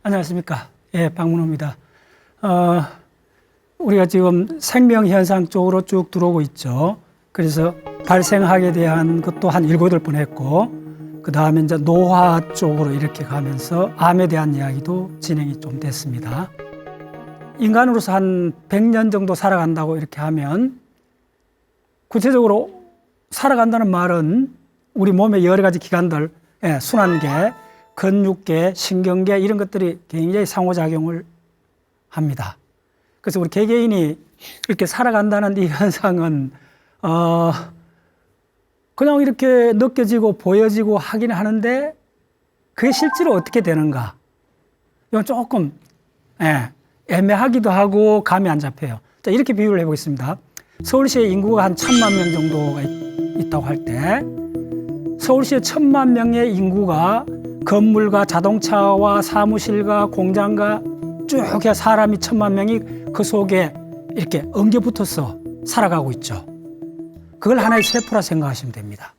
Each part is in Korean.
안녕하십니까. 예, 박문호입니다. 우리가 지금 생명현상 쪽으로 쭉 들어오고 있죠. 그래서 발생학에 대한 것도 한 7, 8번 했고, 그 다음에 이제 노화 쪽으로 이렇게 가면서 암에 대한 이야기도 진행이 좀 됐습니다. 인간으로서 한 100년 정도 살아간다고 이렇게 하면, 구체적으로 살아간다는 말은 우리 몸의 여러 가지 기관들, 순환계, 근육계, 신경계 이런 것들이 굉장히 상호작용을 합니다. 그래서 우리 개개인이 이렇게 살아간다는 이 현상은 그냥 이렇게 느껴지고 보여지고 하긴 하는데 그게 실제로 어떻게 되는가? 이건 조금 애매하기도 하고 감이 안 잡혀요. 자, 이렇게 비유를 해보겠습니다. 서울시의 인구가 한 1000만 명 정도가 있다고 할 때 서울시의 1000만 명의 인구가 건물과 자동차와 사무실과 공장과 쭉 해서 사람이 1000만 명이 그 속에 이렇게 엉겨붙어서 살아가고 있죠. 그걸 하나의 세포라 생각하시면 됩니다.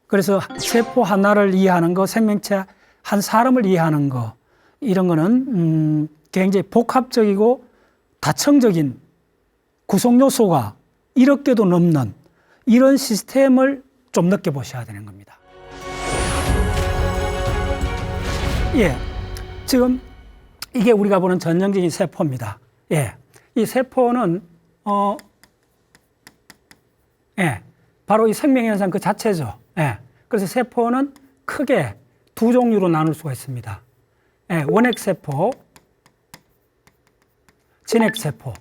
그래서 세포 하나를 이해하는 거, 생명체 한 사람을 이해하는 거, 이런 거는 굉장히 복합적이고 다층적인 구성 요소가 1억 개도 넘는 이런 시스템을 좀 느껴보셔야 되는 겁니다. 예, 지금 이게 우리가 보는 전형적인 세포입니다. 예, 이 세포는 바로 이 생명현상 그 자체죠. 그래서 세포는 크게 두 종류로 나눌 수가 있습니다. 원핵세포, 진핵세포.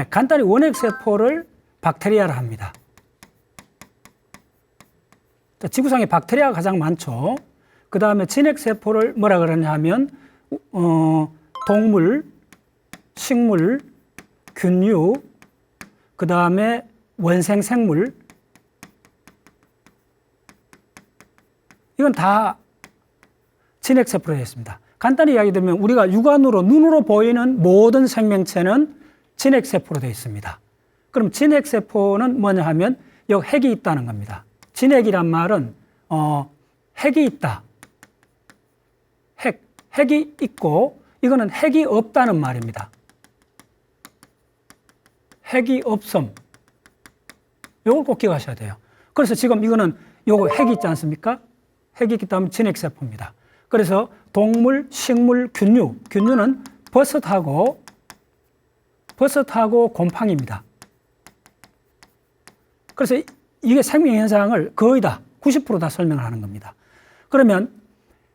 간단히 원핵세포를 박테리아라 합니다. 지구상에 박테리아가 가장 많죠. 그 다음에 진핵세포를 뭐라 그러냐 하면 동물, 식물, 균류, 그 다음에 원생생물, 이건 다 진핵세포로 되어 있습니다. 간단히 이야기 드리면 우리가 육안으로 눈으로 보이는 모든 생명체는 진핵세포로 되어 있습니다. 그럼 진핵세포는 뭐냐 하면 여기 핵이 있다는 겁니다. 진핵이란 말은 핵이 있다. 핵이 있고 이거는 핵이 없다는 말입니다. 핵이 없음. 이걸 꼭 기억하셔야 돼요. 그래서 지금 이거는 요거 핵이 있지 않습니까? 핵이 있기 때문에 진핵세포입니다. 그래서 동물, 식물, 균류는 버섯하고 곰팡이입니다. 그래서 이게 생명현상을 거의 다 90% 다 설명을 하는 겁니다. 그러면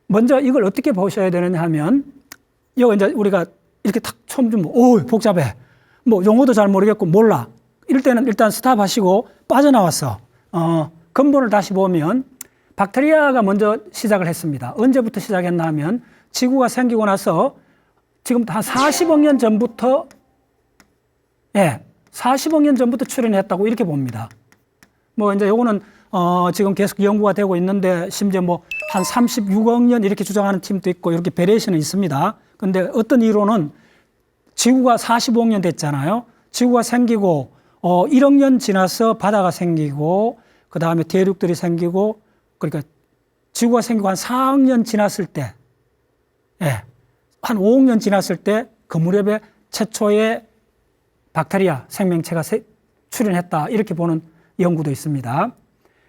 먼저 이걸 어떻게 보셔야 되느냐 하면 이거 이제 우리가 이렇게 탁 처음 주면 복잡해. 뭐 용어도 잘 모르겠고 몰라. 이럴 때는 일단 스탑하시고 빠져나왔어. 근본을 다시 보면 박테리아가 먼저 시작을 했습니다. 언제부터 시작했나 하면 지구가 생기고 나서 지금부터 한 40억 년 전부터 40억 년 전부터 출현했다고 이렇게 봅니다. 뭐 이제 요거는 지금 계속 연구가 되고 있는데 심지어 뭐 한 36억 년 이렇게 주장하는 팀도 있고 이렇게 베리에이션은 있습니다. 근데 어떤 이론은 지구가 45억 년 됐잖아요. 지구가 생기고 1억 년 지나서 바다가 생기고 그 다음에 대륙들이 생기고 그러니까 지구가 생기고 한 4억 년 지났을 때 한 5억 년 지났을 때 그 무렵에 최초의 박테리아 생명체가 출현했다 이렇게 보는 연구도 있습니다.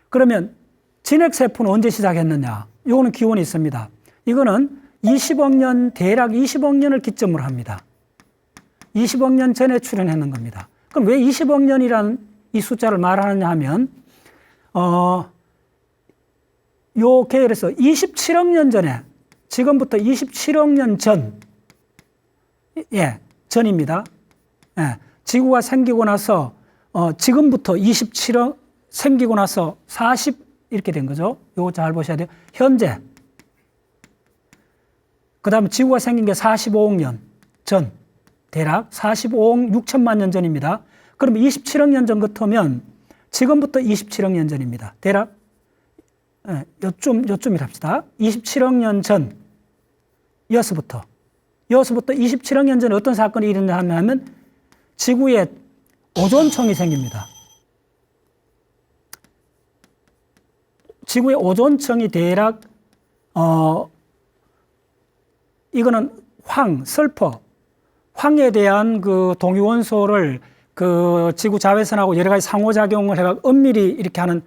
그러면 진핵세포는 언제 시작했느냐? 이거는 기원이 있습니다. 이거는 20억 년, 대략 20억 년을 기점으로 합니다. 20억 년 전에 출현했는 겁니다. 그럼 왜 20억 년이라는 이 숫자를 말하느냐 하면 요 계열에서 27억 년 전에 지금부터 27억 년 전 전입니다. 지구가 생기고 나서 지금부터 27억 생기고 나서 40 이렇게 된 거죠. 이거 잘 보셔야 돼요. 현재. 그 다음에 지구가 생긴 게 45억 년 전. 대략 45억 6천만 년 전입니다. 그러면 27억 년 전부터면 지금부터 27억 년 전입니다. 대략 요쯤이랍시다. 27억 년 전. 여기서부터 27억 년 전에 어떤 사건이 일어나냐 하면 지구에 오존층이 생깁니다. 지구의 오존층이 대략 이거는 황에 대한 그 동위원소를 그 지구 자외선하고 여러 가지 상호작용을 해가 엄밀히 이렇게 하는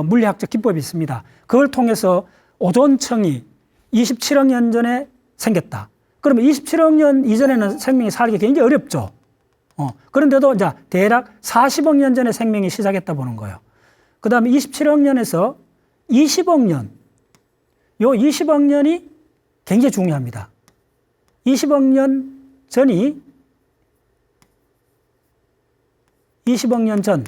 물리학적 기법이 있습니다. 그걸 통해서 오존층이 27억 년 전에 생겼다. 그러면 27억 년 이전에는 생명이 살기 굉장히 어렵죠. 그런데도 이제 대략 40억 년 전에 생명이 시작했다 보는 거예요. 그 다음에 27억 년에서 20억 년, 요 20억 년이 굉장히 중요합니다. 20억 년 전이 20억 년 전,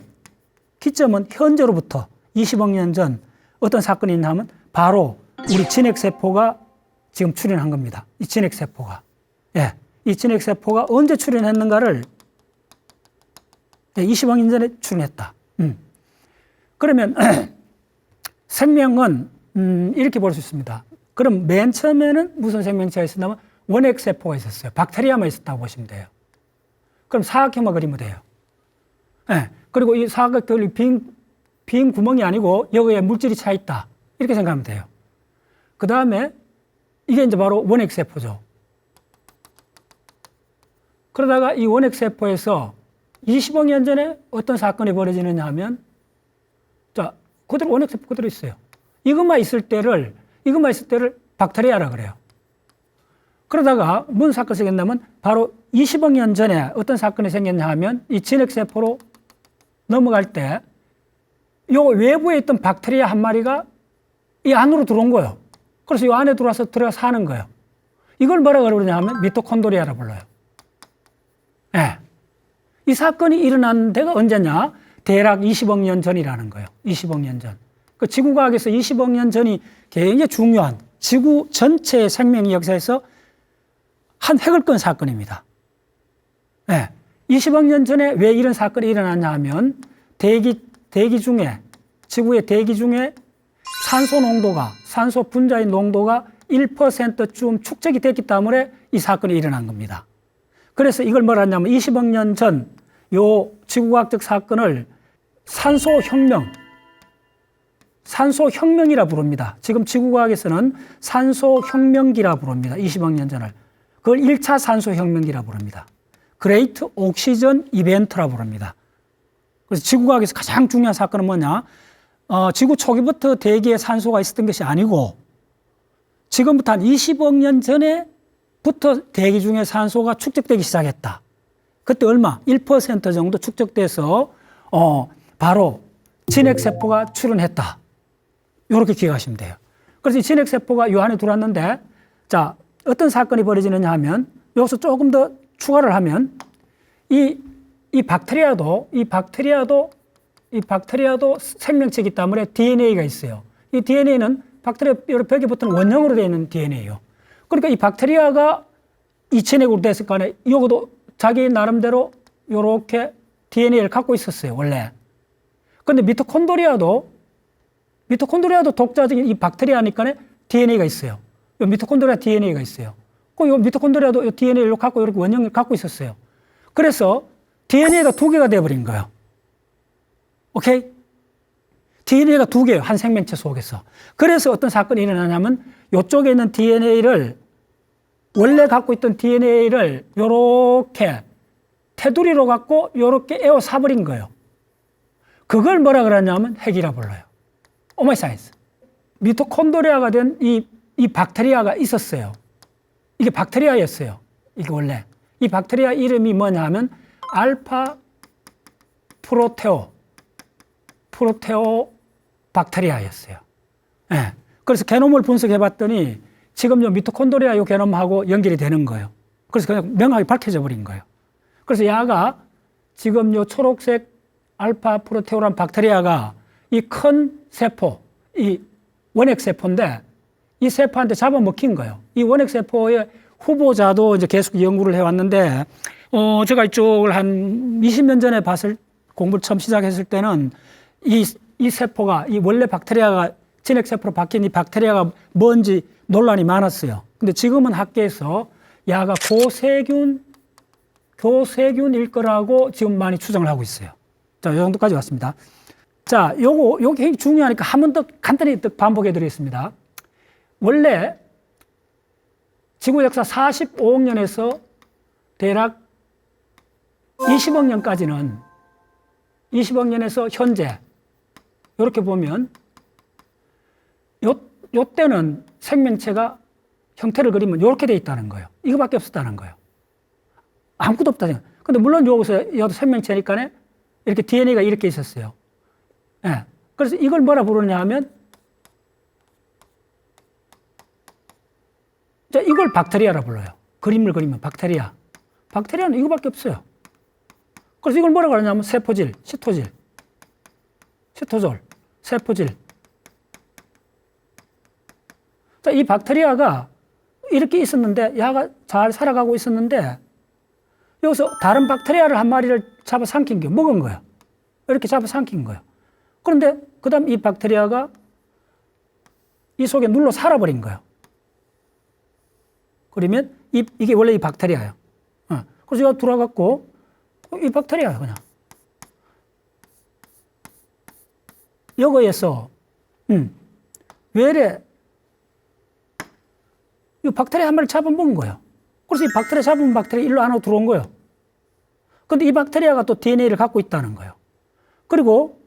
기점은 현재로부터 20억 년 전 어떤 사건이 있냐 하면 바로 우리 진핵세포가 지금 출현한 겁니다. 이 진핵세포가. 예. 이 진핵세포가 언제 출현했는가를 20억 년 전에 출현했다. 그러면 생명은 이렇게 볼 수 있습니다. 그럼 맨 처음에는 무슨 생명체가 있었냐면 원핵세포가 있었어요. 박테리아만 있었다고 보시면 돼요. 그럼 사각형만 그리면 돼요. 예. 그리고 이 사각형이 빈 구멍이 아니고 여기에 물질이 차 있다. 이렇게 생각하면 돼요. 그 다음에 이게 이제 바로 원핵세포죠. 그러다가 이 원핵세포에서 20억 년 전에 어떤 사건이 벌어지느냐 하면, 자, 그대로 원핵세포 그대로 있어요. 이것만 있을 때를 박테리아라 그래요. 그러다가 무슨 사건이 생겼냐면 바로 20억 년 전에 어떤 사건이 생겼냐 하면 이 진핵세포로 넘어갈 때 요 외부에 있던 박테리아 한 마리가 이 안으로 들어온 거예요. 그래서 이 안에 들어와서 사는 거예요. 이걸 뭐라 그러냐 하면 미토콘드리아라 불러요. 예. 이 사건이 일어난 데가 언제냐? 대략 20억 년 전이라는 거예요. 20억 년 전. 그 지구과학에서 20억 년 전이 굉장히 중요한 지구 전체의 생명 역사에서 한 획을 끈 사건입니다. 예. 20억 년 전에 왜 이런 사건이 일어났냐 하면 대기 중에, 지구의 대기 중에 산소 분자의 농도가 1%쯤 축적이 됐기 때문에 이 사건이 일어난 겁니다. 그래서 이걸 뭐라 하냐면 20억 년 전 요 지구과학적 사건을 산소혁명이라 부릅니다. 지금 지구과학에서는 산소혁명기라 부릅니다. 20억 년 전을. 그걸 1차 산소혁명기라 부릅니다. 그레이트 옥시전 이벤트라 부릅니다. 그래서 지구과학에서 가장 중요한 사건은 뭐냐? 지구 초기부터 대기에 산소가 있었던 것이 아니고 지금부터 한 20억 년 전에부터 대기 중에 산소가 축적되기 시작했다. 그때 얼마? 1% 정도 축적돼서 바로 진핵세포가 출현했다. 이렇게 기억하시면 돼요. 그래서 이 진핵세포가 이 안에 들어왔는데, 자, 어떤 사건이 벌어지느냐 하면 여기서 조금 더 추가를 하면 이 박테리아도 생명체이기 때문에 DNA가 있어요. 이 DNA는 박테리아 벽에 붙은 원형으로 되어 있는 DNA예요. 그러니까 이 박테리아가 이 진핵으로 됐을 거 아니에요. 이것도 자기 나름대로 이렇게 DNA를 갖고 있었어요, 원래. 그런데 미토콘드리아도 독자적인 이 박테리아니까 DNA가 있어요. 이 미토콘드리아 DNA가 있어요. 이 미토콘드리아도 DNA를 갖고 이렇게 원형을 갖고 있었어요. 그래서 DNA가 두 개가 되어버린 거예요. 오케이? DNA가 두 개예요, 한 생명체 속에서. 그래서 어떤 사건이 일어나냐면 이쪽에 있는 DNA를 원래 갖고 있던 DNA를 요렇게 테두리로 갖고 요렇게 에워 사버린 거예요. 그걸 뭐라 그러냐면 핵이라 불러요. 오마이 사이언스. 미토콘드리아가 된 이 박테리아가 있었어요. 이게 박테리아였어요. 이게 원래. 이 박테리아 이름이 뭐냐 하면 알파 프로테오 박테리아였어요. 예. 그래서 게놈을 분석해 봤더니 지금 요 미토콘드리아 요 게놈하고 연결이 되는 거예요. 그래서 그냥 명확히 밝혀져 버린 거예요. 그래서 야가 지금 요 초록색 알파 프로테오란 박테리아가 이 큰 세포, 이 원핵세포인데 이 세포한테 잡아먹힌 거예요. 이 원핵세포의 후보자도 이제 계속 연구를 해왔는데, 제가 이쪽을 한 20년 전에 공부를 처음 시작했을 때는 이 세포가, 이 원래 박테리아가 진핵세포로 바뀐 이 박테리아가 뭔지 논란이 많았어요. 근데 지금은 학계에서 야가 고세균일 거라고 지금 많이 추정을 하고 있어요. 자, 이 정도까지 왔습니다. 자, 요게 굉장히 중요하니까 한 번 더 간단히 반복해 드리겠습니다. 원래 지구 역사 45억 년에서 대략 20억 년까지는 20억 년에서 현재 이렇게 보면 요 때는 생명체가 형태를 그리면 이렇게 돼 있다는 거예요. 이거밖에 없었다는 거예요. 아무것도 없다는 거예요. 근데 물론 여기서 이것도 생명체니까 이렇게 DNA가 이렇게 있었어요. 예. 그래서 이걸 뭐라 부르냐 하면 이걸 박테리아라 불러요. 그림을 그리면 박테리아. 박테리아는 이거밖에 없어요. 그래서 이걸 뭐라 그러냐면 세포질, 시토질, 시토졸, 세포질. 자, 이 박테리아가 이렇게 있었는데 야가 잘 살아가고 있었는데 여기서 다른 박테리아를 한 마리를 잡아 삼킨 게 먹은 거예요. 이렇게 잡아 삼킨 거예요. 그런데 그 다음 이 박테리아가 이 속에 눌러 살아버린 거예요. 그러면 이게 원래 이 박테리아예요. 그래서 이거 들어갔고 이 박테리아예요, 그냥. 여기에서 왜래 이 박테리아 한 마리 잡아먹은 거예요. 그래서 이 박테리아 잡은 박테리아 일로 안으로 들어온 거예요. 근데 이 박테리아가 또 DNA를 갖고 있다는 거예요. 그리고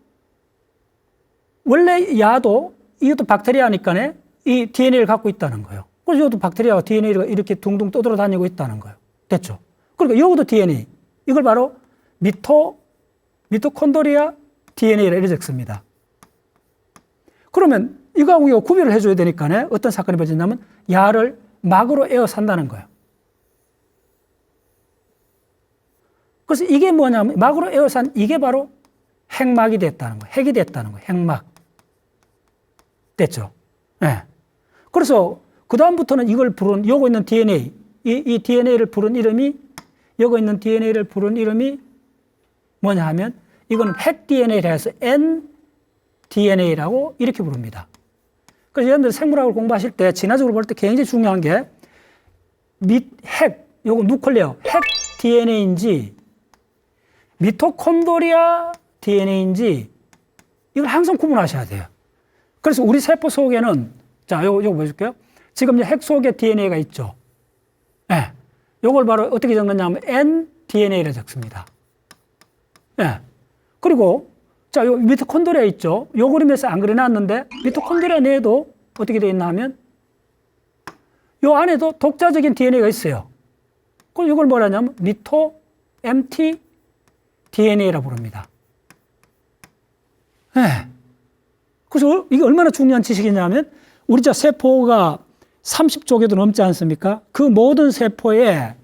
원래 야도 이것도 박테리아니까 이 DNA를 갖고 있다는 거예요. 그래서 이것도 박테리아가 DNA가 이렇게 둥둥 떠돌아다니고 있다는 거예요. 됐죠? 그러니까 여기도 DNA. 이걸 바로 미토콘드리아 DNA를 이렇게 적습니다. 그러면 이거하고 이거 구별을 해줘야 되니까 어떤 사건이 벌어졌냐면 야를 막으로 에워 산다는 거예요. 그래서 이게 뭐냐면 막으로 에워 산 이게 바로 핵막이 됐다는 거예요. 핵이 됐다는 거예요. 핵막. 됐죠? 네. 그래서 그다음부터는 이걸 부른, 요거 있는 DNA, 이 DNA를 부른 이름이, 요거 있는 DNA를 부른 이름이 뭐냐 하면 이거는 핵 DNA라 해서 nDNA라고 이렇게 부릅니다. 그래서 여러분들 생물학을 공부하실 때 진화적으로 볼 때 굉장히 중요한 게 핵, 요거 누클레어, 핵 DNA인지 미토콘드리아 DNA인지 이걸 항상 구분하셔야 돼요. 그래서 우리 세포 속에는 자, 요거 보여줄게요. 지금 핵 속에 DNA가 있죠. 예. 요걸 바로 어떻게 적느냐면 nDNA를 적습니다. 예. 그리고 자, 요 미토콘드리아 있죠. 요 그림에서 안 그려놨는데 미토콘드리아 내에도 어떻게 되어 있나 하면 요 안에도 독자적인 DNA가 있어요. 그럼 이걸 뭐라 하냐면 mtDNA라고 부릅니다. 예. 그래서 이게 얼마나 중요한 지식이냐면 우리 자 세포가 30쪽에도 넘지 않습니까? 그 모든 세포에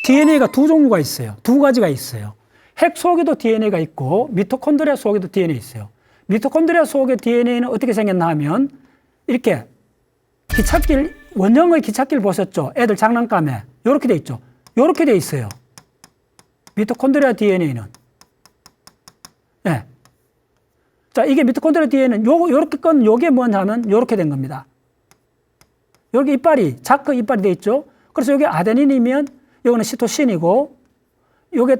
DNA가 두 종류가 있어요. 두 가지가 있어요. 핵 속에도 DNA가 있고 미토콘드리아 속에도 DNA 있어요. 미토콘드리아 속의 DNA는 어떻게 생겼나 하면 이렇게 기찻길, 원형의 기찻길 보셨죠? 애들 장난감에 이렇게 돼 있죠. 이렇게 돼 있어요. 미토콘드리아 DNA는. 네. 자, 이게 미토콘드리아 DNA는 요렇게 건 요게 뭐냐면 요렇게 된 겁니다. 여기 이빨이, 자크 이빨이 돼 있죠. 그래서 요게 아데닌이면 요거는 시토신이고 요게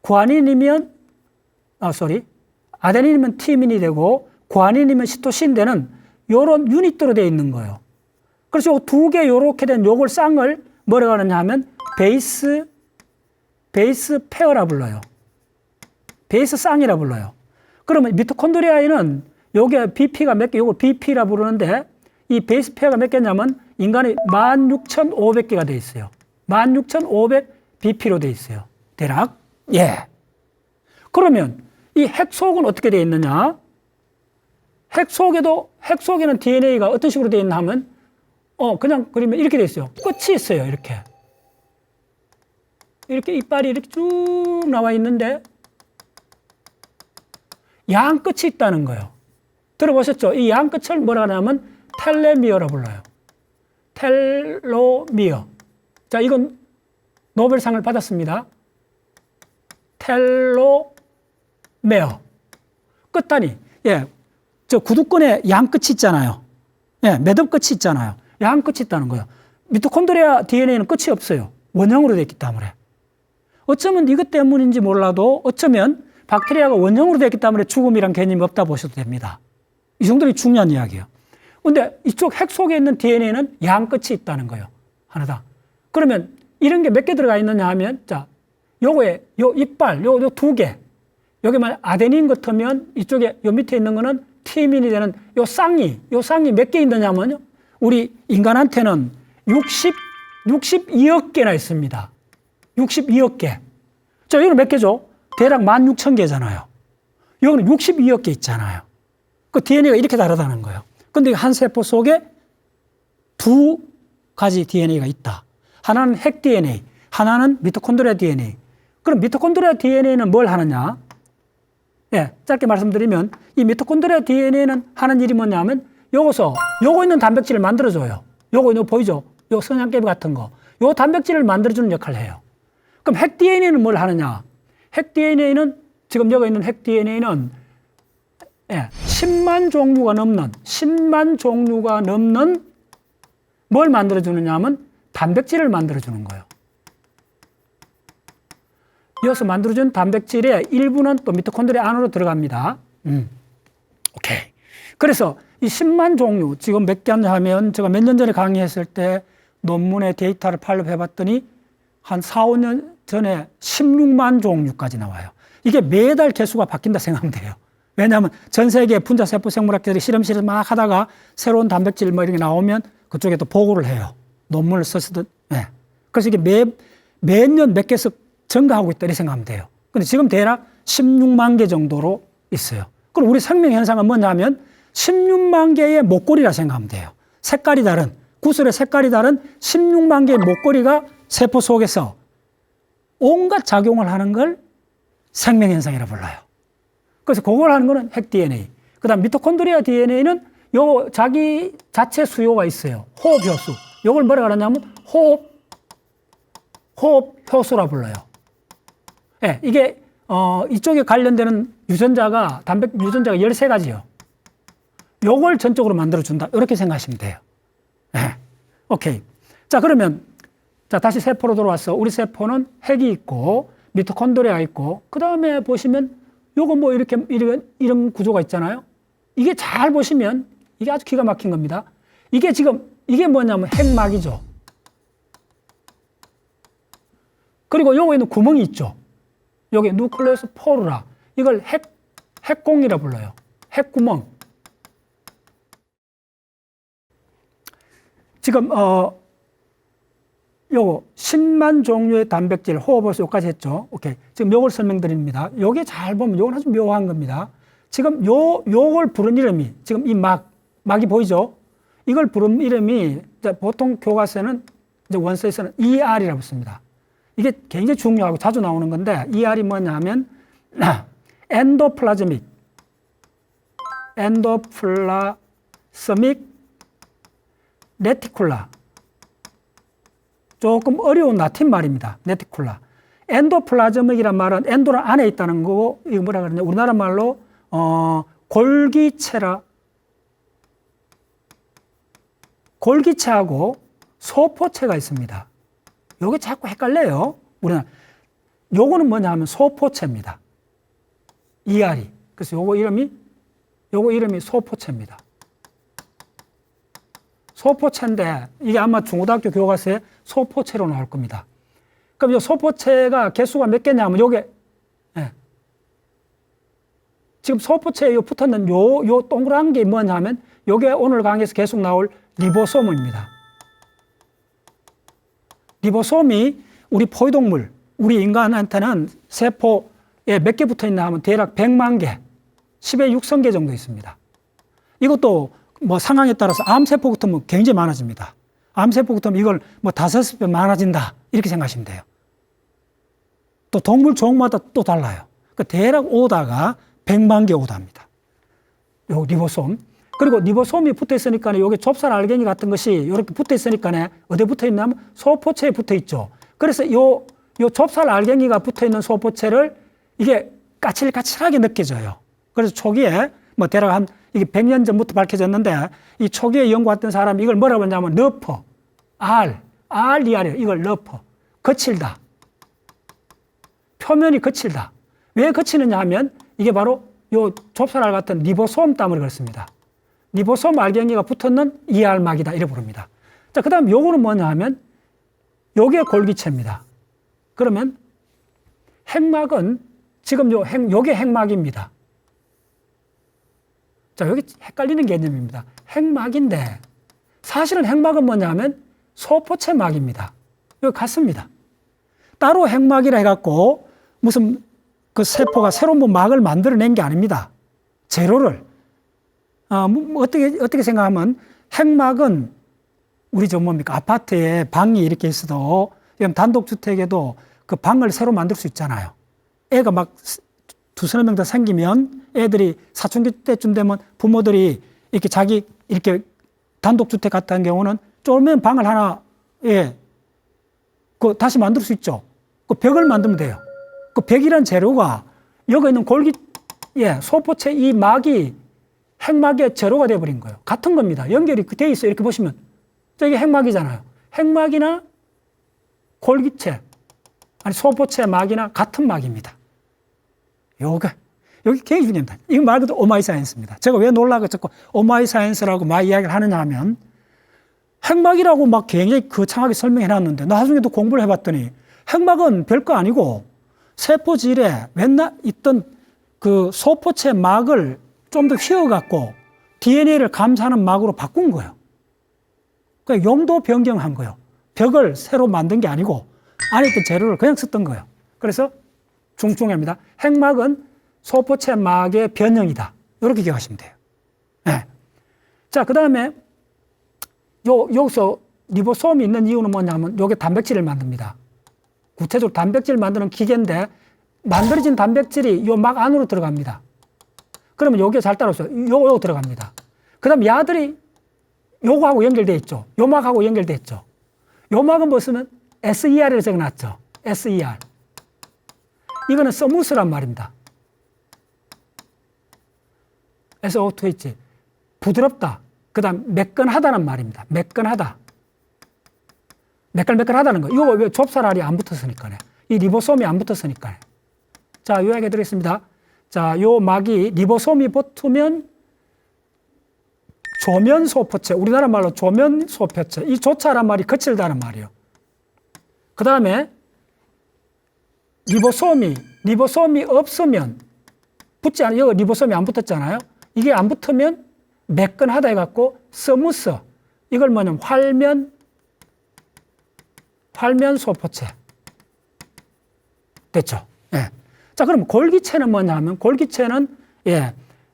구아닌이면 아데닌이면 티민이 되고 구아닌이면 시토신 되는 요런 유닛으로 되어 있는 거예요. 그래서 요 두 개 요렇게 된 요걸 쌍을 뭐라고 하느냐 하면 베이스 페어라 불러요. 베이스 쌍이라 불러요. 그러면 미토콘드리아에는 요게 BP가 몇 개, 요걸 BP라 부르는데 이 베이스 페어가 몇 개냐면 인간의 16,500개가 되어 있어요. 16,500 BP로 되어 있어요. 대략. 예. 그러면 이 핵 속은 어떻게 되어 있느냐? 핵 속에는 DNA가 어떤 식으로 되어 있나 하면 그냥 그리면 이렇게 되어 있어요. 끝이 있어요. 이렇게 이빨이 이렇게 쭉 나와 있는데 양 끝이 있다는 거예요. 들어보셨죠? 이 양 끝을 뭐라 하냐면 텔레미어라 불러요. 텔로미어. 자, 이건 노벨상을 받았습니다. 텔로메어. 끝단위. 예. 저 구두끈에 양 끝이 있잖아요. 예. 매듭 끝이 있잖아요. 양 끝이 있다는 거예요. 미토콘드리아 DNA는 끝이 없어요. 원형으로 되어 있기 때문에. 어쩌면 이것 때문인지 몰라도 어쩌면 박테리아가 원형으로 되어 있기 때문에 죽음이란 개념이 없다 보셔도 됩니다. 이 정도는 중요한 이야기예요. 근데 이쪽 핵 속에 있는 DNA는 양 끝이 있다는 거예요. 하나당. 그러면 이런 게 몇 개 들어가 있느냐 하면, 자, 요거에, 요 이빨, 요 두 개. 여기만 아데닌 같으면 이쪽에 요 밑에 있는 거는 티민이 되는 요 쌍이 몇 개 있느냐 하면요. 우리 인간한테는 62억 개나 있습니다. 62억 개. 자, 여기는 몇 개죠? 대략 16,000개잖아요. 여기는 62억 개 있잖아요. 그 DNA가 이렇게 다르다는 거예요. 근데 한 세포 속에 두 가지 DNA가 있다. 하나는 핵 DNA, 하나는 미토콘드리아 DNA. 그럼 미토콘드리아 DNA는 뭘 하느냐? 예, 짧게 말씀드리면 이 미토콘드리아 DNA는 하는 일이 뭐냐면 요거 있는 단백질을 만들어줘요. 요거 보이죠? 요 성냥개비 같은 거. 요 단백질을 만들어주는 역할을 해요. 그럼 핵 DNA는 뭘 하느냐? 핵 DNA는 지금 여기 있는 핵 DNA는 10만 종류가 넘는 뭘 만들어주느냐 하면 단백질을 만들어주는 거예요. 이어서 만들어준 단백질의 일부는 또 미토콘드리아 안으로 들어갑니다. 오케이. 그래서 이 10만 종류, 지금 몇 개 하면 제가 몇 년 전에 강의했을 때 논문의 데이터를 팔로우 해봤더니 한 4, 5년 전에 16만 종류까지 나와요. 이게 매달 개수가 바뀐다 생각하면 돼요. 왜냐하면 전 세계 분자세포 생물학자들이 실험실에서 막 하다가 새로운 단백질 뭐 이런 게 나오면 그쪽에 또 보고를 해요. 논문을 썼든. 네. 그래서 이게 매년 몇 개씩 증가하고 있다 이렇게 생각하면 돼요. 근데 지금 대략 16만 개 정도로 있어요. 그럼 우리 생명 현상은 뭐냐면 16만 개의 목걸이라 생각하면 돼요. 색깔이 다른, 구슬의 색깔이 다른 16만 개의 목걸이가 세포 속에서 온갖 작용을 하는 걸 생명 현상이라 불러요. 그래서 그걸 하는 거는 핵 DNA. 그 다음 미토콘드리아 DNA는 요 자기 자체 수요가 있어요. 호흡 효수. 요걸 뭐라 그러냐면 호흡 효수라 불러요. 예, 이게 이쪽에 관련되는 유전자가 13가지요. 요걸 전적으로 만들어준다. 이렇게 생각하시면 돼요. 예. 오케이. 자, 그러면, 자, 다시 세포로 돌아와서 우리 세포는 핵이 있고, 미토콘드리아가 있고, 그 다음에 보시면 요거 뭐 이런 구조가 있잖아요. 이게 잘 보시면 이게 아주 기가 막힌 겁니다. 이게 지금, 이게 뭐냐면 핵막이죠. 그리고 요거에는 구멍이 있죠. 여기 누클레우스 포루라. 이걸 핵공이라 불러요. 핵구멍. 지금 요거 10만 종류의 단백질 호흡효소 여기까지 했죠. 오케이. 지금 요걸 설명드립니다. 요게 잘 보면 요건 아주 묘한 겁니다. 지금 요걸 부른 이름이 지금 이 막이 보이죠? 이걸 부른 이름이 보통 교과서에는 이제 원서에서는 ER이라고 씁니다. 이게 굉장히 중요하고 자주 나오는 건데 ER이 뭐냐 하면 엔도플라즈믹 레티쿨라. 조금 어려운 라틴 말입니다. 레티쿨라. 엔도플라즈믹이란 말은 엔도는 안에 있다는 거고, 이거 뭐라 그러냐. 우리나라 말로, 골기체하고 소포체가 있습니다. 요게 자꾸 헷갈려요. 우리나라. 요거는 뭐냐 하면 소포체입니다. ER이. 그래서 요거 이름이 소포체입니다. 소포체인데 이게 아마 중고등학교 교과서에 소포체로 나올 겁니다. 그럼 이 소포체가 개수가 몇 개냐면 요게 지금 소포체에 붙어있는 요 동그란 게 뭐냐면 요게 오늘 강의에서 계속 나올 리보솜입니다. 리보솜이 우리 포유동물, 우리 인간한테는 세포에 몇 개 붙어있나 하면 대략 100만 개, 10의 6선 개 정도 있습니다. 이것도 뭐 상황에 따라서 암세포 같으면 굉장히 많아집니다. 암세포 같으면 이걸 뭐 5배 많아진다. 이렇게 생각하시면 돼요. 또 동물 종마다 또 달라요. 그 대략 오다가 100만 개 오다입니다. 요 리보솜. 그리고 리보솜이 붙어 있으니까 여기 좁쌀 알갱이 같은 것이 이렇게 붙어 있으니까 어디에 붙어 있냐면 소포체에 붙어 있죠. 그래서 요 좁쌀 알갱이가 붙어 있는 소포체를 이게 까칠까칠하게 느껴져요. 그래서 초기에 뭐 대략 이게 100년 전부터 밝혀졌는데 이 초기에 연구했던 사람이 이걸 뭐라고 하냐면 러퍼, RER이에요. 이걸 러퍼. 거칠다. 표면이 거칠다. 왜 거치느냐 하면 이게 바로 요 좁쌀알 같은 리보솜 때문에 그렇습니다. 리보솜 알갱이가 붙었는 ER막이다 이래 부릅니다. 자, 그 다음 요거는 뭐냐 하면 요게 골기체입니다. 그러면 핵막은 지금 요게 핵막입니다. 자, 여기 헷갈리는 개념입니다. 핵막인데 사실은 핵막은 뭐냐 하면 소포체막입니다. 여기 같습니다. 따로 핵막이라 해갖고 무슨 그 세포가 새로운 막을 만들어낸 게 아닙니다. 재료를. 어떻게 생각하면 핵막은 우리 뭡니까? 아파트에 방이 이렇게 있어도 단독주택에도 그 방을 새로 만들 수 있잖아요. 애가 막 두서너 명 더 생기면 애들이 사춘기 때쯤 되면 부모들이 이렇게 자기 이렇게 단독주택 같은 경우는 쫄면 방을 하나, 그 다시 만들 수 있죠. 그 벽을 만들면 돼요. 그 벽이란 재료가 여기 있는 소포체 이 막이 핵막의 재료가 되어버린 거예요. 같은 겁니다. 연결이 돼 있어요. 이렇게 보시면. 이게 핵막이잖아요. 핵막이나 골기체, 아니 소포체 막이나 같은 막입니다. 여기 굉장히 중요합니다. 이거 말 그대로 오마이사이언스입니다. 제가 왜 놀라고 자꾸 오마이사이언스라고 막 이야기를 하느냐 하면 핵막이라고 막 굉장히 거창하게 설명해 놨는데 나중에도 공부를 해봤더니 핵막은 별거 아니고 세포질에 맨날 있던 그 소포체 막을 좀 더 휘어갖고 DNA를 감싸는 막으로 바꾼 거예요. 그러니까 용도 변경한 거예요. 벽을 새로 만든 게 아니고 안에 있던 재료를 그냥 썼던 거예요. 그래서 중요합니다. 핵막은 소포체 막의 변형이다. 이렇게 기억하시면 돼요. 네. 자, 그 다음에 여기서 리보솜이 있는 이유는 뭐냐면 요게 단백질을 만듭니다. 구체적으로 단백질 만드는 기계인데 만들어진 단백질이 요 막 안으로 들어갑니다. 그러면 요게 잘 따라오세요. 요거 들어갑니다. 그 다음 야들이 요거하고 연결되어 있죠. 요 막하고 연결되어 있죠. 요 막은 뭐 쓰면 SER을 적어놨죠. SER. 이거는 스무스란 말입니다. SO2 있지. 부드럽다. 그 다음 매끈하다는 말입니다. 매끈하다. 매끌매끌하다는 거. 이거 왜 좁쌀알이 안 붙었으니까요. 이 리보솜이 안 붙었으니까요. 자, 요약해 드리겠습니다. 자, 요 막이 리보솜이 붙으면 조면소포체, 우리나라 말로 조면소포체, 이 조차란 말이 거칠다는 말이에요. 그 다음에 리보솜이 없으면 붙지 않아요. 여기 리보솜이 안 붙었잖아요. 이게 안 붙으면 매끈하다 해갖고 스무스, 이걸 뭐냐면 활면소포체 됐죠. 예. 자, 그럼 골기체는 뭐냐면 골기체는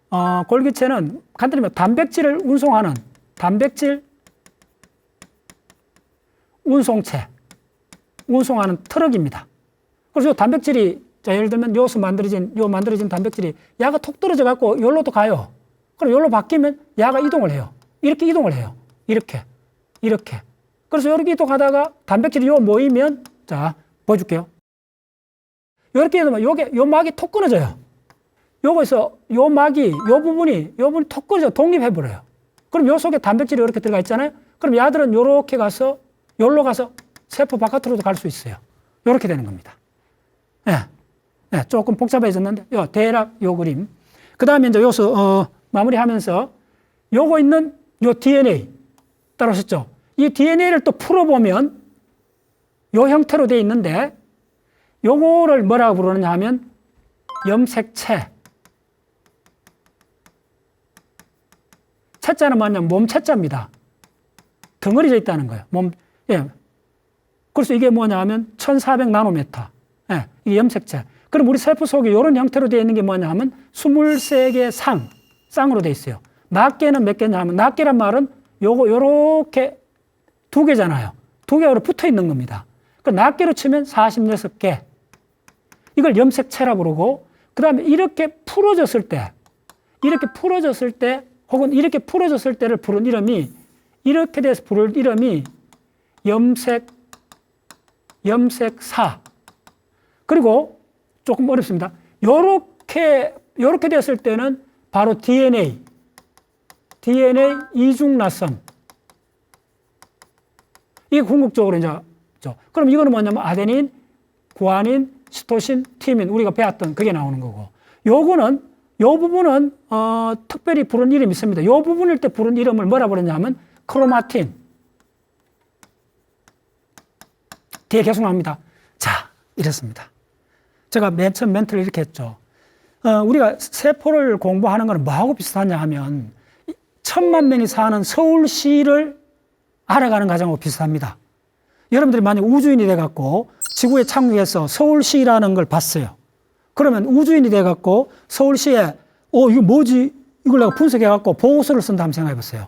간단히 말하면 단백질을 운송하는 단백질 운송하는 트럭입니다. 그래서 요 단백질이 예를 들면 요서 만들어진 단백질이 야가 톡 떨어져 갖고 여기로도 가요. 그럼 여기로 바뀌면 야가 이동을 해요. 이렇게 이동을 해요. 이렇게. 그래서 이렇게 이동하다가 단백질이 요 모이면 자, 보여줄게요. 이렇게 되면 요 막이 톡 끊어져요. 요거에서 요 부분이 톡 끊어져 독립해버려요. 그럼 요 속에 단백질이 이렇게 들어가 있잖아요. 그럼 야들은 요렇게 가서, 요로 가서 세포 바깥으로도 갈 수 있어요. 요렇게 되는 겁니다. 조금 복잡해졌는데, 대략 요 그림. 그 다음에 이제 여기서, 마무리하면서 요거 있는 요 DNA. 따라오셨죠? 이 DNA를 또 풀어보면 요 형태로 되어 있는데, 요거를 뭐라고 부르느냐 하면 염색체. 채자는 뭐냐면 몸채자입니다. 덩어리져 있다는 거예요. 그래서 이게 뭐냐 하면 1400 나노미터. 이게 염색체. 그럼 우리 세포 속에 이런 형태로 되어 있는 게 뭐냐 하면 23개의 쌍으로 되어 있어요. 낱개는 몇 개냐 하면, 낱개란 말은 요렇게 2개잖아요. 2개가 붙어 있는 겁니다. 그 낱개로 치면 46개. 이걸 염색체라 부르고, 그 다음에 이렇게 풀어졌을 때, 혹은 이렇게 풀어졌을 때를 부른 이름이, 이렇게 돼서 부를 이름이 염색사. 그리고 조금 어렵습니다. 요렇게 됐을 때는 바로 DNA 이중납성. 이게 궁극적으로 이제, 그럼 이거는 뭐냐면 아데닌, 구아닌, 시토신, 티민, 우리가 배웠던 그게 나오는 거고. 요거는 요 부분은 특별히 부른 이름이 있습니다. 요 부분일 때 부른 이름을 뭐라 부르냐면 크로마틴. 뒤에 계속 나옵니다. 자, 이렇습니다. 제가 맨 처음 멘트를 이렇게 했죠. 우리가 세포를 공부하는 것은 뭐하고 비슷하냐 하면 1,000만 명이 사는 서울시를 알아가는 과정하고 비슷합니다. 여러분들이 만약 우주인이 돼갖고 지구에 착륙해서 서울시라는 걸 봤어요. 그러면 우주인이 돼갖고 서울시에 이거 뭐지? 이걸 내가 분석해갖고 보고서를 쓴다 한번 생각해보세요.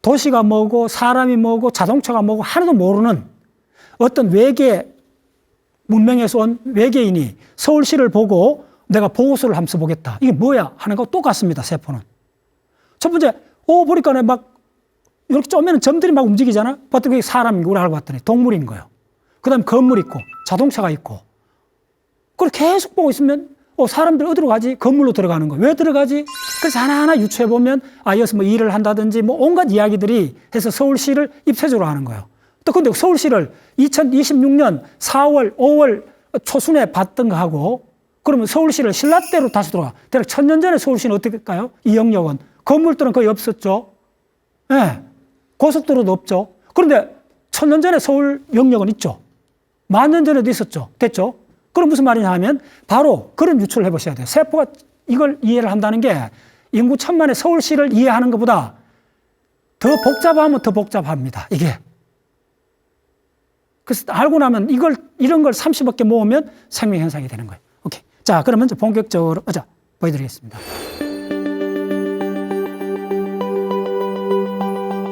도시가 뭐고 사람이 뭐고 자동차가 뭐고 하나도 모르는 어떤 외계 문명에서 온 외계인이 서울시를 보고 내가 보고서를 한번 써보겠다. 이게 뭐야? 하는 거 똑같습니다. 세포는. 첫 번째, 보니까 막 이렇게 쪼매는 점들이 막 움직이잖아. 봤더니 그게 사람인 거 우리 알고 봤더니 동물인 거예요. 그 다음에 건물 있고 자동차가 있고. 그걸 계속 보고 있으면 사람들 어디로 가지? 건물로 들어가는 거예요. 왜 들어가지? 그래서 하나하나 유추해보면 여기서 뭐 일을 한다든지 뭐 온갖 이야기들이 해서 서울시를 입체적으로 하는 거예요. 또 근데 서울시를 2026년 4월, 5월 초순에 봤던 거 하고 그러면 서울시를 신라때로 다시 돌아가. 대략 1000년 전에 서울시는 어떻게 될까요? 이 영역은. 건물들은 거의 없었죠. 네. 고속도로도 없죠. 그런데 1000년 전에 서울 영역은 있죠. 10,000년 전에도 있었죠. 됐죠? 그럼 무슨 말이냐 하면 바로 그런 유추를 해보셔야 돼요. 세포가 이걸 이해를 한다는 게 인구 1,000만의 서울시를 이해하는 것보다 더 복잡하면 더 복잡합니다. 이게. 그래서 알고 나면 이런 걸 30억 개 모으면 생명현상이 되는 거예요. 오케이. 자, 그러면 이제 본격적으로, 보여드리겠습니다.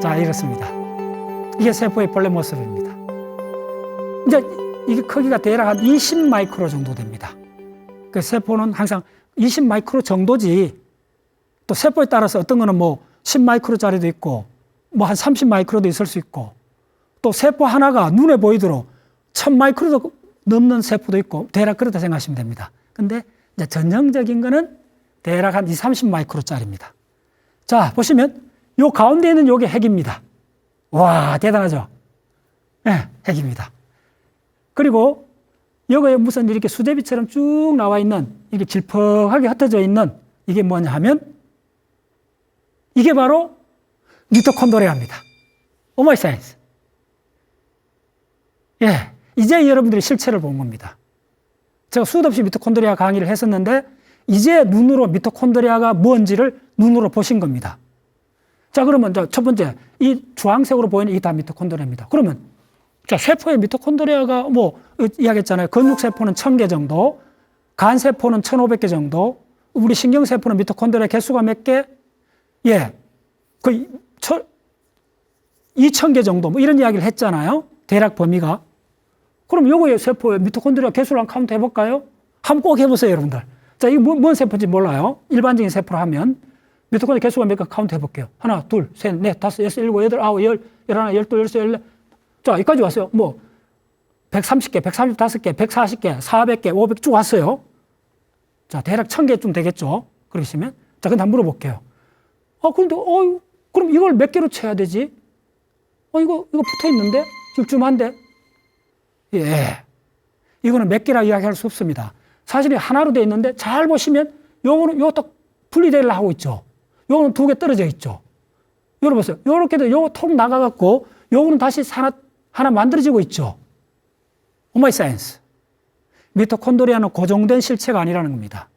자, 이렇습니다. 이게 세포의 본래 모습입니다. 이제 이게 크기가 대략 한 20 마이크로 정도 됩니다. 그 세포는 항상 20 마이크로 정도지 또 세포에 따라서 어떤 거는 뭐 10 마이크로짜리도 있고 뭐 한 30 마이크로도 있을 수 있고 또 세포 하나가 눈에 보이도록 1000 마이크로도 넘는 세포도 있고 대략 그렇다 생각하시면 됩니다. 근데 이제 전형적인 거는 대략 한 20, 30 마이크로짜리입니다. 자, 보시면 요 가운데 있는 요게 핵입니다. 와, 대단하죠? 네, 핵입니다. 그리고 여기에 무슨 이렇게 수제비처럼 쭉 나와 있는 이게 질퍽하게 흩어져 있는 이게 뭐냐 하면 이게 바로 미토콘드리아입니다. 오마이 사이언스. 예, 이제 여러분들이 실체를 본 겁니다. 제가 수도 없이 미토콘드리아 강의를 했었는데 이제 눈으로 미토콘드리아가 뭔지를 눈으로 보신 겁니다. 자, 그러면 첫 번째 이 주황색으로 보이는 이게 다 미토콘드리아입니다. 그러면 자, 세포의 미토콘드리아가 뭐 이야기했잖아요. 근육세포는 1000개 정도, 간세포는 1500개 정도, 우리 신경세포는 미토콘드리아 개수가 몇 개? 예, 거의 2000개 정도 뭐 이런 이야기를 했잖아요. 대략 범위가. 그럼 요거의 세포의 미토콘드리아 개수를 한번 카운트 해볼까요? 한번 꼭 해보세요, 여러분들. 자, 이게 뭔 세포인지 몰라요. 일반적인 세포로 하면 미토콘드리아 개수가 몇 개 카운트 해볼게요. 하나, 둘, 셋, 넷, 다섯, 여섯, 일곱, 여덟, 아홉, 열, 열하나, 열둘, 열세, 열네. 자, 여기까지 왔어요. 뭐 130개, 135개, 140개, 400개, 500개 쭉 왔어요. 자, 대략 1000개쯤 되겠죠. 그러시면. 자, 근데 한번 물어볼게요. 근데, 그럼 이걸 몇 개로 쳐야 되지? 이거 붙어 있는데? 쭝쭝한데? 예. 이거는 몇 개라 이야기할 수 없습니다. 사실 하나로 되어 있는데 잘 보시면 요거는 요 딱 분리되려 하고 있죠. 요거는 2개 떨어져 있죠. 여러분 보세요. 요렇게 돼, 요거 통 나가갖고 요거는 다시 하나 만들어지고 있죠. 오마이 사이언스. 미토콘드리아는 고정된 실체가 아니라는 겁니다.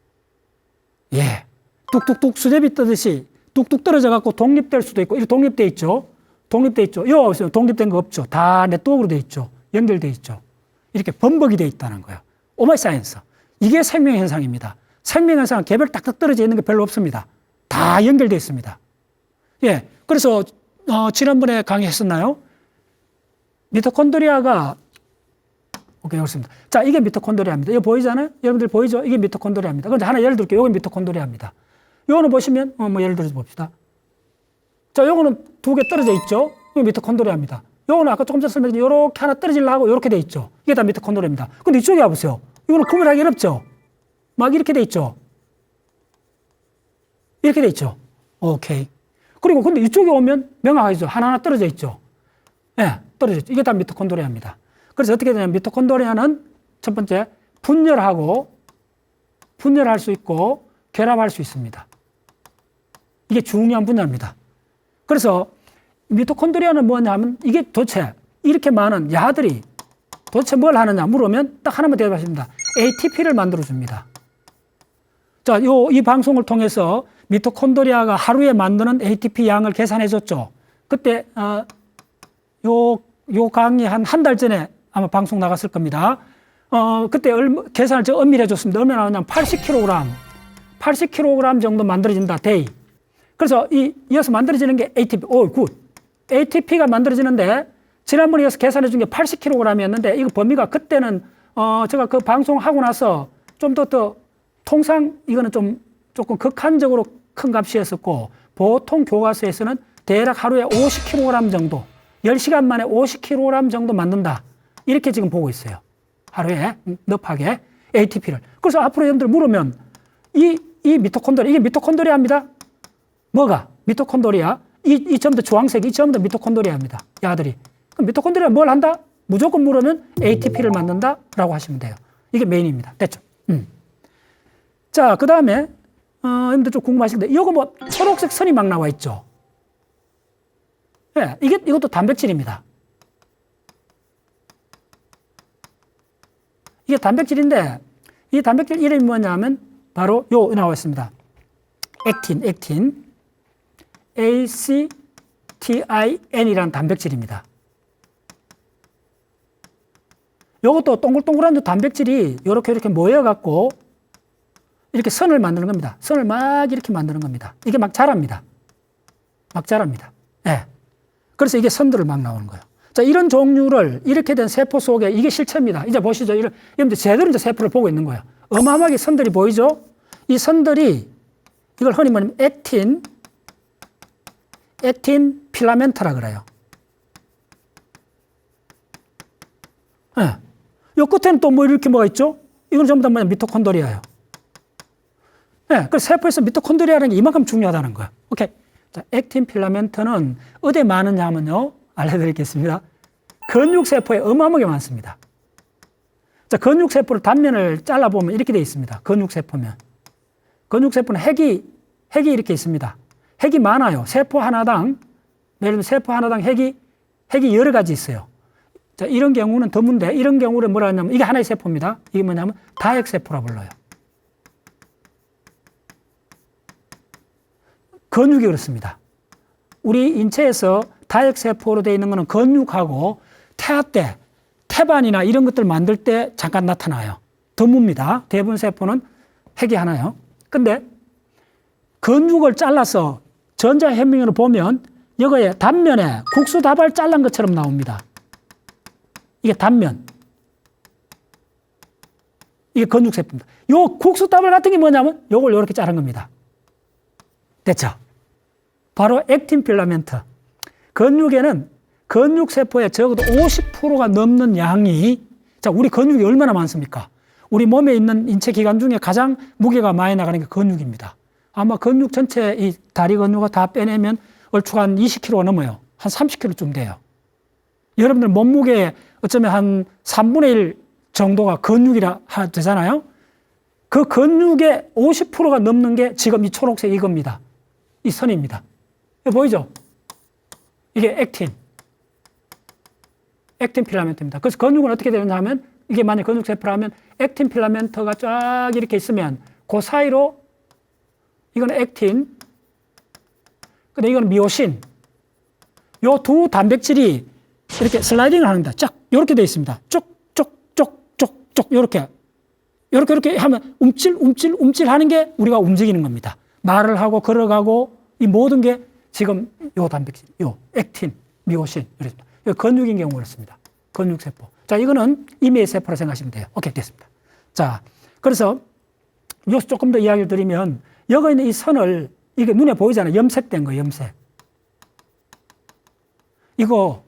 예. 뚝뚝뚝 수제비 뜨듯이 뚝뚝 떨어져 갖고 독립될 수도 있고, 이렇게 독립돼 있죠. 독립돼 있죠. 여기 보세요. 독립된 거 없죠. 다 네트워크로 돼 있죠. 연결돼 있죠. 이렇게 범벅이 돼 있다는 거예요. 오마이 사이언스. 이게 생명 현상입니다. 생명 현상은 개별 딱딱 떨어져 있는 게 별로 없습니다. 다 연결돼 있습니다. 예. 그래서 지난번에 강의했었나요? 미토콘드리아가 오케이, 그렇습니다. 자, 이게 미토콘드리아입니다. 이거 보이잖아요? 여러분들 보이죠? 이게 미토콘드리아입니다. 그런데 하나 예를 들게요. 이게 미토콘드리아입니다. 요거는 보시면 뭐 예를 들어서 봅시다. 자, 요거는 2개 떨어져 있죠? 이거 미토콘드리아입니다. 요거는 아까 조금 전에 설명드린 요렇게 하나 떨어지려고 요렇게 돼 있죠? 이게 다 미토콘드리아입니다. 근데 이쪽에 와보세요. 이거는 구별하기 어렵죠? 막 이렇게 돼 있죠? 이렇게 돼 있죠? 오케이. 그리고 근데 이쪽에 오면 명확하죠? 하나하나 떨어져 있죠? 예, 떨어져 있죠. 이게 다 미토콘드리아입니다. 그래서 어떻게 되냐면 미토콘드리아는 첫 번째 분열할 수 있고 결합할 수 있습니다. 이게 중요한 분야입니다. 그래서 미토콘드리아는 뭐냐면 이게 도대체 이렇게 많은 야들이 도대체 뭘 하느냐 물으면 딱 하나만 대답하십니다. ATP를 만들어줍니다. 자, 이 방송을 통해서 미토콘드리아가 하루에 만드는 ATP 양을 계산해 줬죠. 그때, 요 강의 한 달 전에 아마 방송 나갔을 겁니다. 그때 계산을 저 엄밀히 해줬습니다. 얼마나 나오냐면 80kg 정도 만들어진다, 데이. 그래서 이어서 만들어지는 게 ATP, 굿. ATP가 만들어지는데, 지난번에 이어서 계산해 준 게 80kg이었는데, 이거 범위가 그때는, 제가 그 방송하고 나서 좀 더 통상 이거는 조금 극한적으로 큰 값이었었고, 보통 교과서에서는 대략 하루에 50kg 정도, 10시간 만에 50kg 정도 만든다. 이렇게 지금 보고 있어요. 하루에 넙하게 ATP를. 그래서 앞으로 여러분들 물으면 이 미토콘드리아, 이게 미토콘드리아입니다. 뭐가? 미토콘드리아. 이 점도 주황색, 이 점도 미토콘드리아입니다. 야들이. 그럼 미토콘드리아 뭘 한다? 무조건 물으면 ATP를 만든다라고 하시면 돼요. 이게 메인입니다. 됐죠? 자, 그 다음에 여러분들 좀 궁금하실 텐데 이거 뭐 초록색 선이 막 나와 있죠. 예, 이것도 단백질입니다. 이게 단백질인데 이 단백질 이름이 뭐냐면 바로 요 나와 있습니다. 액틴, ACTIN이라는 단백질입니다. 요것도 동글동글한 단백질이 이렇게 모여갖고 이렇게 선을 만드는 겁니다. 선을 막 이렇게 만드는 겁니다. 이게 막 자랍니다. 예. 그래서 이게 선들을 막 나오는 거예요. 자, 이런 종류를 이렇게 된 세포 속에 이게 실체입니다. 이제 보시죠. 여러분들 제대로 이제 세포를 보고 있는 거예요. 어마어마하게 선들이 보이죠? 이 선들이 이걸 흔히 말하면 액틴 필라멘트라 그래요. 예. 요 끝에는 또 뭐 이렇게 뭐가 있죠? 이건 전부 다 뭐냐? 미토콘드리아예요. 네, 그래서 세포에서 미토콘드리아라는 게 이만큼 중요하다는 거예요. 오케이. 자, 액틴 필라멘트는 어디에 많으냐 하면요. 알려드리겠습니다. 근육세포에 어마어마하게 많습니다. 자, 근육세포를 단면을 잘라보면 이렇게 되어 있습니다. 근육세포는 핵이 이렇게 있습니다. 핵이 많아요. 세포 하나당, 예를 들면 세포 하나당 핵이 여러 가지 있어요. 자, 이런 경우는 드문데, 이런 경우를 뭐라 하냐면, 이게 하나의 세포입니다. 이게 뭐냐면, 다핵세포라 불러요. 근육이 그렇습니다. 우리 인체에서 다핵세포로 되어 있는 것은 근육하고 태아 때, 태반이나 이런 것들 만들 때 잠깐 나타나요. 드뭅니다. 대부분 세포는 핵이 하나요. 근데 근육을 잘라서 전자현미경으로 보면 여기에 단면에 국수다발 잘란 것처럼 나옵니다. 이게 단면. 이게 근육세포입니다. 요 국수다발 같은 게 뭐냐면 요걸 이렇게 자른 겁니다. 됐죠? 바로 액틴 필라멘트. 근육에는 근육세포에 적어도 50%가 넘는 양이, 자, 우리 근육이 얼마나 많습니까? 우리 몸에 있는 인체 기관 중에 가장 무게가 많이 나가는 게 근육입니다. 아마 근육 전체 이 다리 근육을 다 빼내면 얼추 한 20kg가 넘어요. 한 30kg쯤 돼요. 여러분들 몸무게에 어쩌면 한 3분의 1 정도가 근육이라 되잖아요. 그 근육의 50%가 넘는 게 지금 이 초록색 이겁니다. 이 선입니다. 이거 보이죠? 이게 액틴 필라멘트입니다. 그래서 근육은 어떻게 되느냐 하면 이게 만약 근육세포라면 액틴 필라멘트가 쫙 이렇게 있으면 그 사이로 이거는 액틴, 근데 이거는 미오신. 요 두 단백질이 이렇게 슬라이딩을 합니다. 쫙 이렇게 되어 있습니다. 쭉 이렇게 하면 움찔 하는 게 우리가 움직이는 겁니다. 말을 하고 걸어가고 이 모든 게 지금 요 단백질, 요 액틴, 미오신 이렇습니다. 근육인 경우 그렇습니다. 근육세포. 자, 이거는 이미의 세포라 생각하시면 돼요. 오케이, 됐습니다. 자, 그래서 여기서 조금 더 이야기를 드리면 여기 있는 이 선을 이게 눈에 보이잖아요. 염색된 거예요, 염색. 이거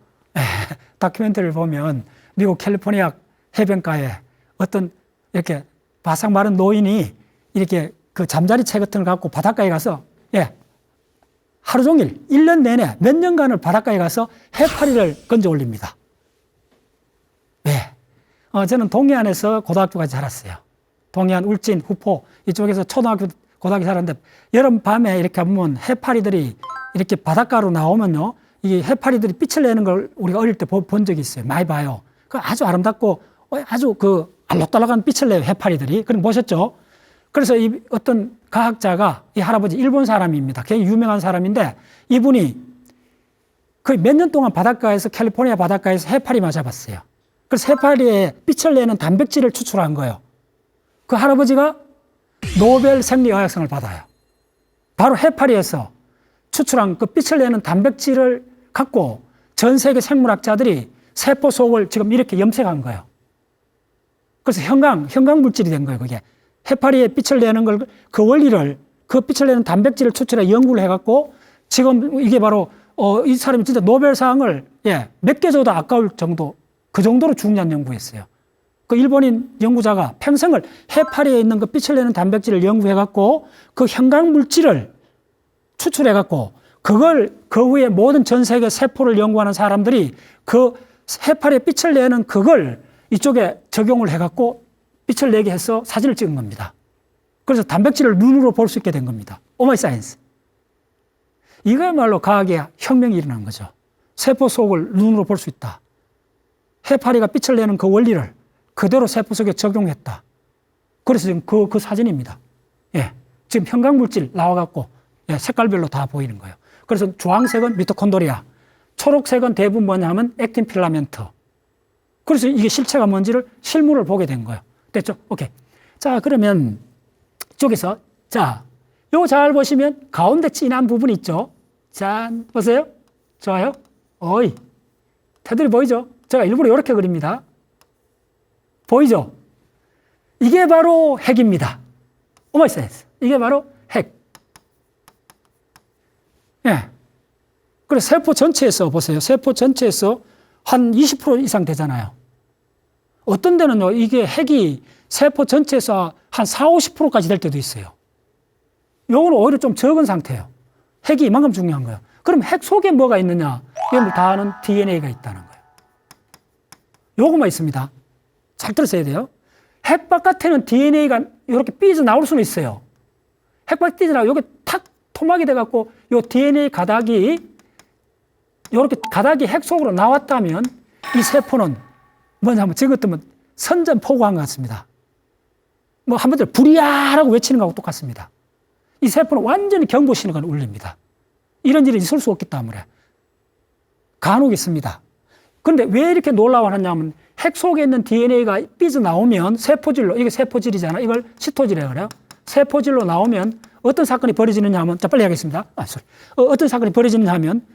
다큐멘터리를 보면 미국 캘리포니아 해변가에 어떤 이렇게 바싹 마른 노인이 이렇게 그 잠자리채 같은 걸 갖고 바닷가에 가서 하루 종일 1년 내내 몇 년간을 바닷가에 가서 해파리를 건져 올립니다. 왜? 저는 동해안에서 고등학교까지 자랐어요. 동해안, 울진, 후포 이쪽에서 초등학교 고등학교 살았는데 여름 밤에 이렇게 보면 해파리들이 이렇게 바닷가로 나오면요. 이 해파리들이 빛을 내는 걸 우리가 어릴 때 본 적이 있어요. 많이 봐요. 그 아주 아름답고 아주 그 알록달록한 빛을 내요. 해파리들이. 그럼 보셨죠? 그래서 이 어떤 과학자가 이 할아버지 일본 사람입니다. 굉장히 유명한 사람인데 이분이 거의 몇 년 동안 바닷가에서 캘리포니아 바닷가에서 해파리만 잡았어요. 그래서 해파리에 빛을 내는 단백질을 추출한 거예요. 그 할아버지가 노벨 생리의학상을 받아요. 바로 해파리에서 추출한 그 빛을 내는 단백질을 갖고 전 세계 생물학자들이 세포 속을 지금 이렇게 염색한 거예요. 그래서 형광 물질이 된 거예요. 그게 해파리에 빛을 내는 걸 그 원리를 그 빛을 내는 단백질을 추출해 연구를 해갖고 지금 이게 바로 이 사람이 진짜 노벨상을 몇 개 줘도 아까울 정도 그 정도로 중요한 연구했어요. 그 일본인 연구자가 평생을 해파리에 있는 그 빛을 내는 단백질을 연구해갖고 그 형광 물질을 추출해갖고 그걸 그 후에 모든 전 세계 세포를 연구하는 사람들이 그 해파리에 빛을 내는 그걸 이쪽에 적용을 해갖고 빛을 내게 해서 사진을 찍은 겁니다. 그래서 단백질을 눈으로 볼 수 있게 된 겁니다. 오마이 사이언스. 이거야말로 과학의 혁명이 일어난 거죠. 세포 속을 눈으로 볼 수 있다. 해파리가 빛을 내는 그 원리를 그대로 세포 속에 적용했다. 그래서 지금 그 사진입니다. 지금 형광물질 나와갖고 색깔별로 다 보이는 거예요. 그래서 주황색은 미토콘드리아, 초록색은 대부분 뭐냐면 액틴 필라멘트. 그래서 이게 실체가 뭔지를 실물을 보게 된 거예요. 됐죠? 오케이. 자, 그러면 이쪽에서 자, 요거 잘 보시면 가운데 진한 부분 있죠? 짠, 보세요. 좋아요? 어이, 테두리 보이죠? 제가 일부러 이렇게 그립니다. 보이죠? 이게 바로 핵입니다. 오마이 센스. 이게 바로 핵. 그래서 세포 전체에서 보세요. 세포 전체에서 한 20% 이상 되잖아요. 어떤 데는요, 이게 핵이 세포 전체에서 한 40~50%까지 될 때도 있어요. 요거는 오히려 좀 적은 상태예요. 핵이 이만큼 중요한 거예요. 그럼 핵 속에 뭐가 있느냐? 이걸 다 아는 DNA가 있다는 거예요. 요거만 있습니다. 잘 들으셔야 돼요. 핵 바깥에는 DNA가 이렇게 삐져 나올 수는 있어요. 핵 바깥에 삐져 나오고, 여기 탁 토막이 돼갖고, 요 DNA 가닥이, 요렇게 가닥이 핵 속으로 나왔다면, 이 세포는 뭐냐면, 저것들은 선전포고한 것 같습니다. 뭐, 한마디로 불이야라고 외치는 거하고 똑같습니다. 이 세포는 완전히 경보 신호가 울립니다. 이런 일이 있을 수 없기 때문에. 간혹 있습니다. 그런데 왜 이렇게 놀라워하냐면 핵 속에 있는 DNA가 삐져나오면 세포질로, 이게 세포질이잖아. 이걸 시토질이라고 그래요. 세포질로 나오면 어떤 사건이 벌어지느냐 하면, 자, 빨리 하겠습니다. 어떤 사건이 벌어지느냐 하면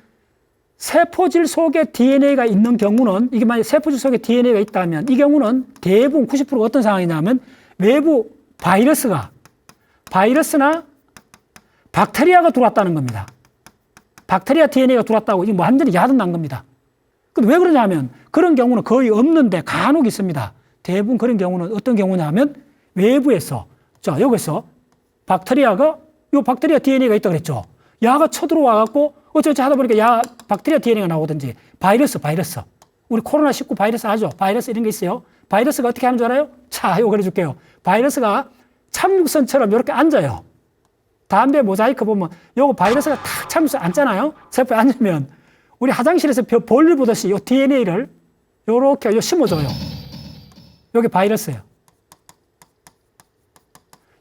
세포질 속에 DNA가 있는 경우는, 이게 만약 세포질 속에 DNA가 있다면 이 경우는 대부분 90%가 어떤 상황이냐면 외부 바이러스나 박테리아가 들어왔다는 겁니다. 박테리아 DNA가 들어왔다고 이게 뭐 완전히 야단난 겁니다. 근데 왜 그러냐면 그런 경우는 거의 없는데 간혹 있습니다. 대부분 그런 경우는 어떤 경우냐면 외부에서, 자, 여기서 박테리아가, 요 박테리아 DNA가 있다고 그랬죠. 야가 쳐들어와갖고 어쩌지 하다 보니까 박테리아 DNA가 나오든지 바이러스. 우리 코로나19 바이러스 아죠? 바이러스 이런 게 있어요. 바이러스가 어떻게 하는 줄 알아요? 자, 이거 그려줄게요. 바이러스가 참육선처럼 이렇게 앉아요. 담배 모자이크 보면 요거 바이러스가 탁 참육선 앉잖아요. 세포에 앉으면 우리 화장실에서 볼일 보듯이 요 DNA를 요렇게 심어줘요. 여기 바이러스예요.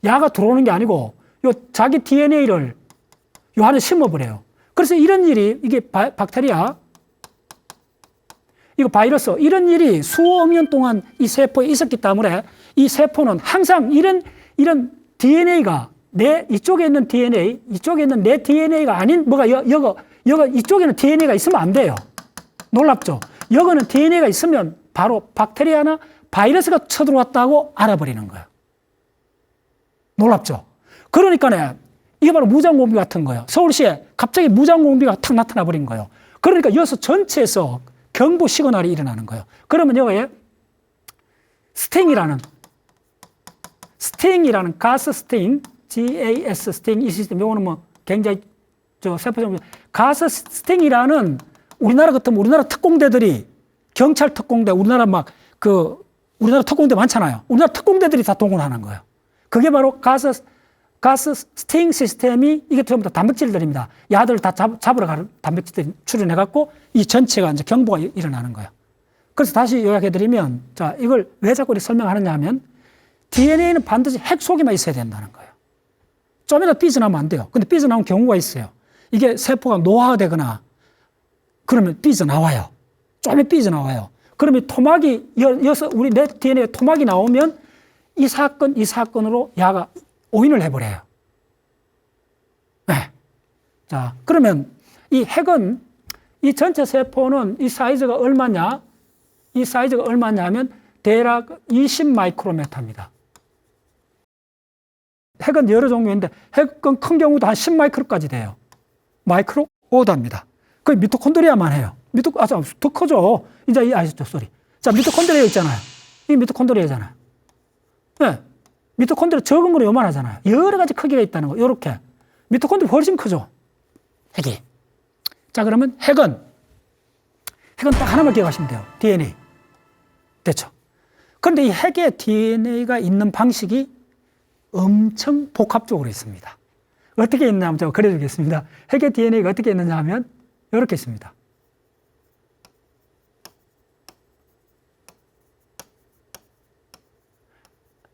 야가 들어오는 게 아니고 요 자기 DNA를 요 안에 심어버려요. 그래서 이런 일이, 이게 박테리아, 이거 바이러스, 이런 일이 수억 년 동안 이 세포에 있었기 때문에 이 세포는 항상 이런 DNA가 이쪽에 있는 DNA, 이쪽에 있는 내 DNA가 아닌 여거 이쪽에는 DNA가 있으면 안 돼요. 놀랍죠? 여기는 DNA가 있으면 바로 박테리아나 바이러스가 쳐들어왔다고 알아버리는 거예요. 놀랍죠? 그러니까 이게 바로 무장공비 같은 거예요. 서울시에 갑자기 무장공비가 탁 나타나 버린 거예요. 그러니까 여수 전체에서 경보 시그널이 일어나는 거예요. 그러면 여기에 스팅이라는 가스 스팅, GAS 스팅 이 시스템, 요거는 뭐 굉장히 세포적 가스 스팅이라는 우리나라 같으면 우리나라 특공대들이 경찰 특공대, 우리나라 우리나라 특공대 많잖아요. 우리나라 특공대들이 다 동원하는 거예요. 그게 바로 가스 가스 스팅 시스템이 이게 전부 다 단백질들입니다. 야들 다 잡으러 가는 단백질들이 출현해갖고 이 전체가 이제 경보가 일어나는 거예요. 그래서 다시 요약해드리면, 자, 이걸 왜 자꾸 이렇게 설명하느냐 하면 DNA는 반드시 핵 속에만 있어야 된다는 거예요. 좀 이따 삐져나오면 안 돼요. 근데 삐져나온 경우가 있어요. 이게 세포가 노화되거나 그러면 삐져나와요. 좀 삐져나와요. 그러면 토막이, 우리 내 DNA에 토막이 나오면 이 사건으로 야가 오인을 해버려요. 네. 자, 그러면 이 핵은, 이 전체 세포는 이 사이즈가 얼마냐? 이 사이즈가 얼마냐 하면 대략 20 마이크로메타입니다. 핵은 여러 종류인데 핵은 큰 경우도 한 10 마이크로까지 돼요. 마이크로 오다입니다. 거의 미토콘드리아만 해요. 더 커져. 이제 이 아시죠? 소리. 자, 미토콘드리아 있잖아요. 이 미토콘드리아잖아요. 네. 미토콘드리아 적은 거로 요만하잖아요. 여러 가지 크기가 있다는 거. 요렇게. 미토콘드리아 훨씬 크죠. 핵이. 자, 그러면 핵은 딱 하나만 기억하시면 돼요. DNA. 됐죠? 그런데 이 핵에 DNA가 있는 방식이 엄청 복합적으로 있습니다. 어떻게 있느냐 하면 제가 그려주겠습니다. 핵의 DNA가 어떻게 있느냐 하면 이렇게 있습니다.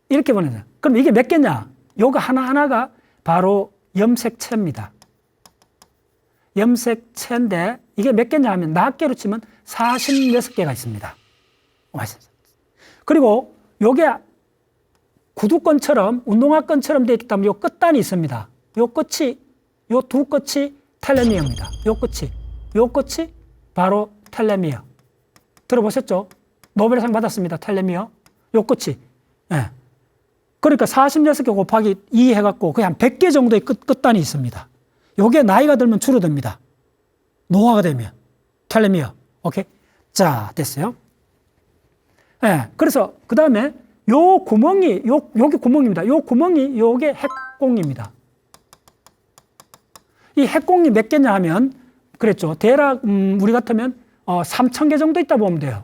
이렇게 보내죠. 그럼 이게 몇 개냐? 요거 하나하나가 바로 염색체입니다. 염색체인데 이게 몇 개냐 하면 낱개로 치면 46개가 있습니다. 그리고 요게 구두권처럼 운동화권처럼 되어 있기 때문에 요 끝단이 있습니다. 요 두 끝이 텔레미어입니다. 요 끝이 바로 텔레미어. 들어보셨죠? 노벨상 받았습니다. 텔레미어. 요 끝이. 네. 그러니까 46개 곱하기 2 해갖고 거의 한 100개 정도의 끝단이 있습니다. 요게 나이가 들면 줄어듭니다. 노화가 되면. 텔레미어. 오케이? 자, 됐어요. 예. 네. 그래서 그 다음에 요 구멍이, 요게 구멍입니다. 요 구멍이, 요게 핵공입니다. 이 핵공이 몇 개냐 하면, 그랬죠. 대략, 우리 같으면, 3,000개 정도 있다 보면 돼요.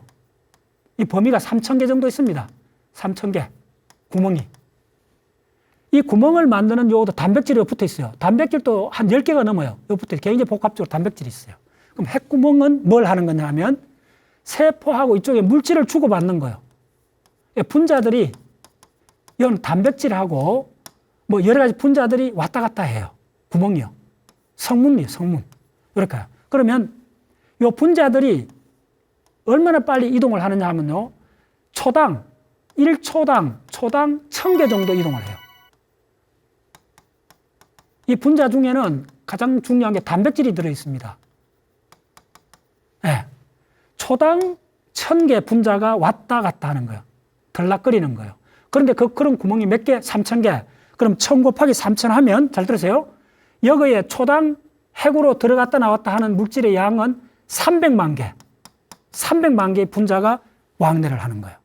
이 범위가 3,000개 정도 있습니다. 3,000개. 구멍이. 이 구멍을 만드는 요것도 단백질이 붙어 있어요. 단백질도 한 10개가 넘어요. 요 붙어 굉장히 복합적으로 단백질이 있어요. 그럼 핵구멍은 뭘 하는 거냐 하면, 세포하고 이쪽에 물질을 주고받는 거예요. 분자들이 이건 단백질하고 뭐 여러 가지 분자들이 왔다 갔다 해요. 구멍이요. 성분이에요. 성분. 이렇게요. 그러면 이 분자들이 얼마나 빨리 이동을 하느냐 하면요. 1초당 1000개 정도 이동을 해요. 이 분자 중에는 가장 중요한 게 단백질이 들어있습니다. 네. 초당 1000개 분자가 왔다 갔다 하는 거예요. 들락거리는 거예요. 그런데 그런 구멍이 몇 개? 3000개. 그럼 1000 곱하기 3000 하면, 잘 들으세요. 여기에 초당 핵으로 들어갔다 나왔다 하는 물질의 양은 300만 개. 300만 개의 분자가 왕래를 하는 거예요.